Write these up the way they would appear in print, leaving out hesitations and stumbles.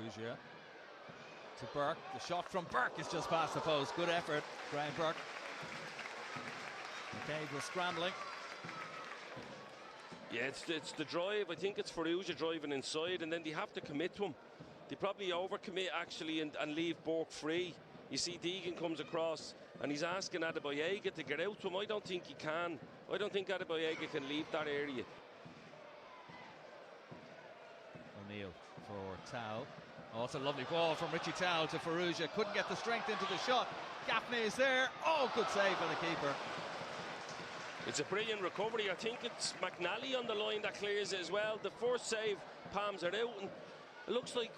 Perugia to Burke. The shot from Burke is just past the post. Good effort, Graham Burke. McCabe was scrambling. Yeah, it's the drive. I think it's Perugia driving inside, and then they have to commit to him. They probably overcommit actually and leave Burke free. You see Deegan comes across and he's asking Adebayoga to get out to him. I don't think he can. I don't think Adebayoga can leave that area. O'Neill for Towell. Oh, it's a lovely ball from Richie Towell to Perugia. Couldn't get the strength into the shot. Gaffney is there. Oh, good save by the keeper. It's a brilliant recovery. I think it's McNally on the line that clears it as well. The first save, palms are out, and it looks like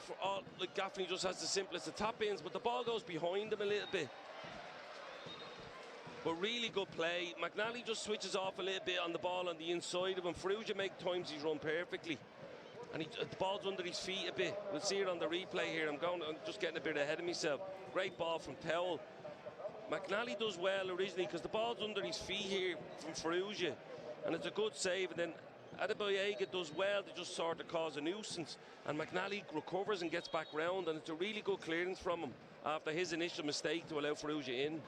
Gaffney just has the simplest of tap-ins, but the ball goes behind him a little bit. But really good play. McNally just switches off a little bit on the ball on the inside of him. Perugia make times he's run perfectly. And the ball's under his feet a bit. We'll see it on the replay here. I'm just getting a bit ahead of myself. Great ball from Towell. McNally does well originally because the ball's under his feet here from Perugia. And it's a good save. And then Adebayoga does well to just sort of cause a nuisance, and McNally recovers and gets back round, and it's a really good clearance from him after his initial mistake to allow Perugia in.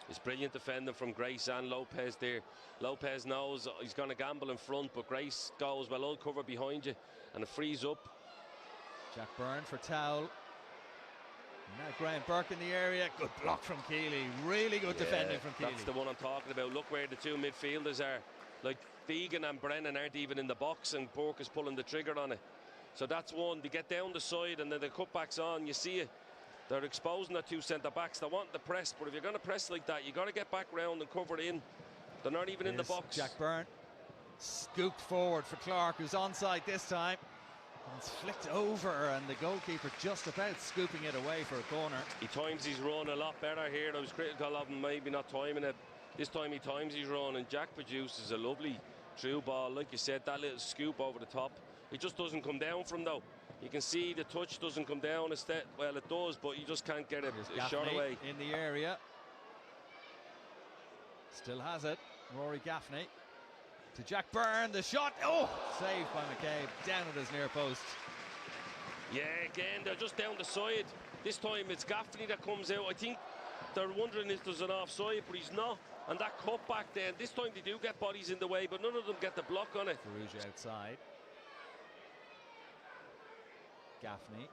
It's brilliant defending from Grace and Lopez there. Lopez knows he's going to gamble in front, but Grace goes, well, I'll cover behind you, and it frees up. Jack Byrne for Towell. Now Graham Burke in the area. Good block from Keeley. Really good defending from Keeley. That's the one I'm talking about. Look where the two midfielders are. Like Deegan and Brennan aren't even in the box, and Burke is pulling the trigger on it. So that's one. They get down the side and then the cutback's on. You see it. They're exposing the two centre backs. They want the press, but if you're going to press like that, you got to get back round and cover it in. They're not even in the box. Jack Byrne scooped forward for Clark, who's onside this time. And it's flicked over, and the goalkeeper just about scooping it away for a corner. He times his run a lot better here. I was critical of him maybe not timing it. This time he times his run, and Jack produces a lovely through ball. Like you said, that little scoop over the top. It just doesn't come down from though. You can see the touch doesn't come down. Well, it does, but you just can't get it shot away. In the area. Still has it. Rory Gaffney. To Jack Byrne, the shot, saved by McCabe, down at his near post. Yeah, again, they're just down the side. This time it's Gaffney that comes out. I think they're wondering if there's an offside, but he's not. And that cut back then, this time they do get bodies in the way, but none of them get the block on it. Perugia outside. Gaffney.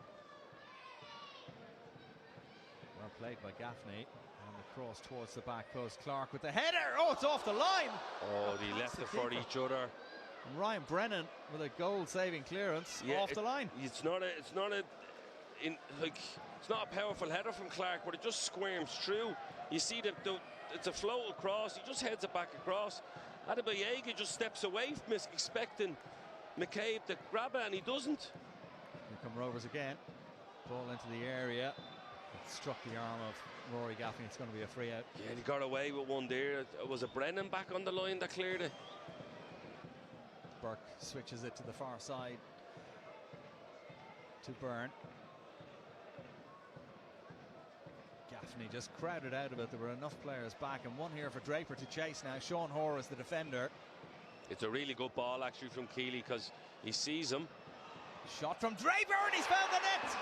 Well played by Gaffney. And the cross towards the back post. Clark with the header. Oh, it's off the line. Oh, they left it for each other. And Ryan Brennan with a goal-saving clearance off the line. It's not a powerful header from Clark, but it just squirms through. You see it's a float across. He just heads it back across. Adebayoga just steps away from it, expecting McCabe to grab it, and he doesn't. Here come Rovers again. Ball into the area. It struck the arm of Rory Gaffney. It's going to be a free out. Yeah, he got away with one there. Was it Brennan back on the line that cleared it? Burke switches it to the far side to Byrne. Gaffney just crowded out of it. There were enough players back, and one here for Draper to chase now. Sean Hoare is the defender. It's a really good ball actually from Keeley because he sees him. Shot from Draper, and he's found the net.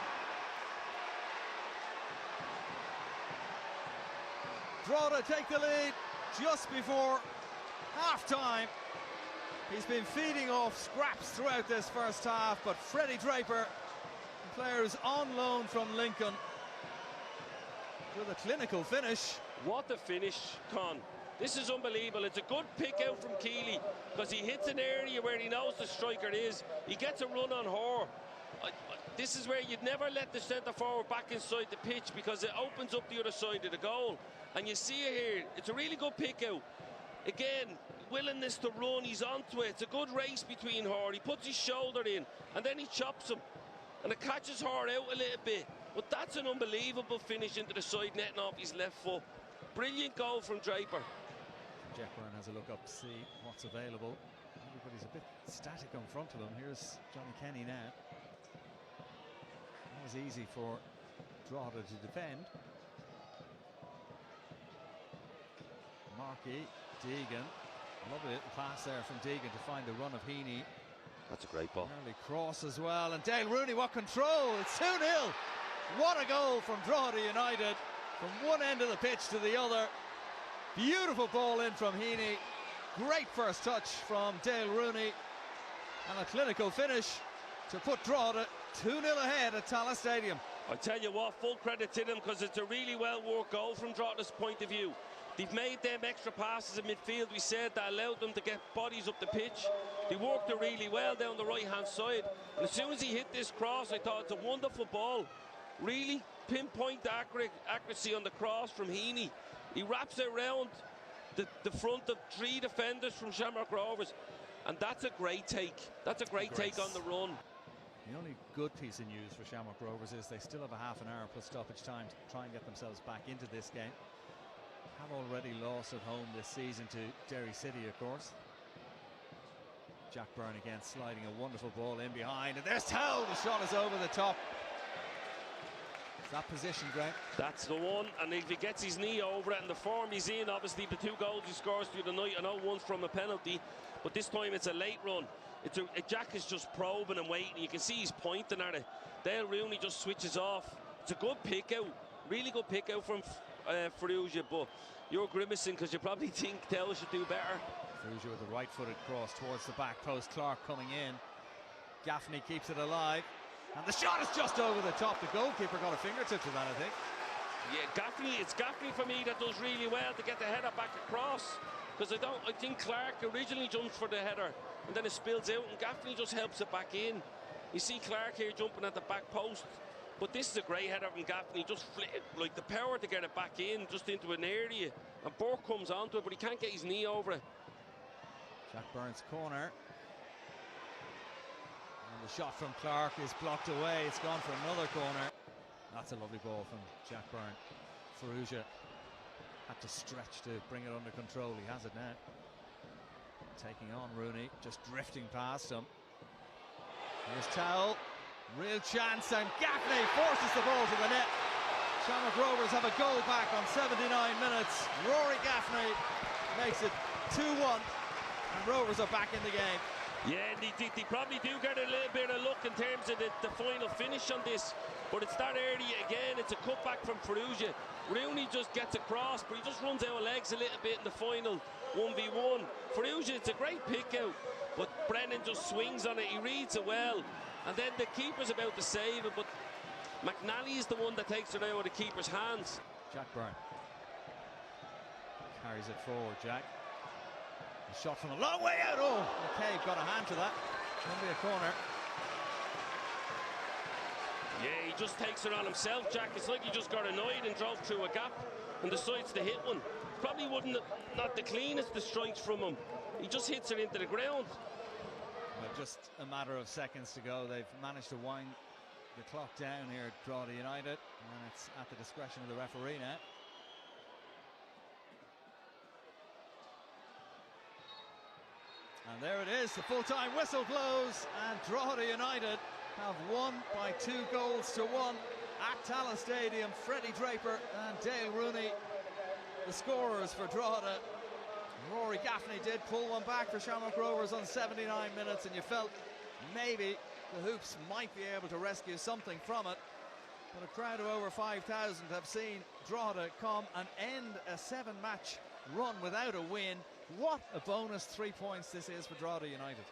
Drogheda take the lead just before half-time. He's been feeding off scraps throughout this first half, but Freddie Draper, the player who's on loan from Lincoln, with a clinical finish. What a finish, Con. This is unbelievable. It's a good pick out from Keeley because he hits an area where he knows the striker is. He gets a run on Hoare. This is where you'd never let the centre forward back inside the pitch because it opens up the other side of the goal. And you see it here. It's a really good pick out. Again, willingness to run. He's onto it. It's a good race between Hoare. He puts his shoulder in and then he chops him. And it catches Hoare out a little bit. But that's an unbelievable finish into the side netting off his left foot. Brilliant goal from Draper. Jack Byrne has a look up to see what's available. Everybody's a bit static in front of him. Here's Johnny Kenny now. It was easy for Drogheda to defend. Markey, Deegan, Lovely little pass there from Deegan to find the run of Heaney. That's a great ball. Early cross as well, and Dale Rooney, what control! It's 2-0. What a goal from Drogheda United, from one end of the pitch to the other. Beautiful ball in from Heaney. Great first touch from Dale Rooney, and a clinical finish to put Drogheda 2-0 ahead at Tallaght Stadium. I tell you what, full credit to them, because it's a really well worked goal from Drogheda's point of view. They've made them extra passes in midfield, we said, that allowed them to get bodies up the pitch. They worked it really well down the right hand side, and as soon as he hit this cross, I thought it's a wonderful ball. Really pinpoint accuracy on the cross from Heaney. He wraps it around the front of 3 defenders from Shamrock Rovers, and that's a great take. That's a great take on the run. The only good piece of news for Shamrock Rovers is they still have a half an hour plus stoppage time to try and get themselves back into this game. Have already lost at home this season to Derry City, of course. Jack Byrne again sliding a wonderful ball in behind, and there's Tallaght. The shot is over the top. It's that position, Greg. That's the one, and if he gets his knee over it and the form he's in, obviously the 2 goals he scores through the night, I know one's from a penalty, but this time it's a late run. Jack is just probing and waiting. You can see he's pointing at it. Dale Rooney just switches off. It's a good pick out, really good pick out from Ferrugia, but you're grimacing because you probably think Tallaght should do better. Ferrugia with a right-footed cross towards the back post. Clark coming in. Gaffney keeps it alive, and the shot is just over the top. The goalkeeper got a fingertip to that, I think. Yeah, it's Gaffney for me that does really well to get the header back across, because I think Clark originally jumps for the header and then it spills out, and Gaffney just helps it back in. You see Clark here jumping at the back post, but this is a great header from Gaffney. Just like the power to get it back in, just into an area, and Burke comes onto it, but he can't get his knee over it. Jack Byrne's corner, and the shot from Clark is blocked away. It's gone for another corner. That's a lovely ball from Jack Byrne. Ferrugia had to stretch to bring it under control. He has it now. Taking on Rooney, just drifting past him. Here's Tallaght, real chance, and Gaffney forces the ball to the net. Shamrock Rovers have a goal back on 79 minutes. Rory Gaffney makes it 2-1, and Rovers are back in the game. Yeah, they probably do get a little bit of luck in terms of the final finish on this, but it's that early again. It's a cutback from Ferrugia. Rooney just gets across, but he just runs out of legs a little bit in the final 1v1. Ferrugia, it's a great pick out, but Brennan just swings on it. He reads it well, and then the keeper's about to save it, but McNally is the one that takes it out of the keeper's hands. Jack Byrne carries it forward. Jack, a shot from a long way out. Oh, McCabe got a hand to that. It's going to be a corner. Yeah, he just takes it on himself, Jack. It's like he just got annoyed and drove through a gap and decides to hit one. Probably not the cleanest of strikes from him. He just hits it into the ground. Well, just a matter of seconds to go. They've managed to wind the clock down here at Drogheda United, and it's at the discretion of the referee now. And there it is, the full-time whistle blows, and Drogheda United have won by 2 goals to 1 at Tallaght Stadium. Freddie Draper and Dale Rooney, the scorers for Drogheda. Rory Gaffney did pull one back for Shamrock Rovers on 79 minutes, and you felt maybe the Hoops might be able to rescue something from it. But a crowd of over 5,000 have seen Drogheda come and end a 7-match run without a win. What a bonus 3 points this is for Drogheda United.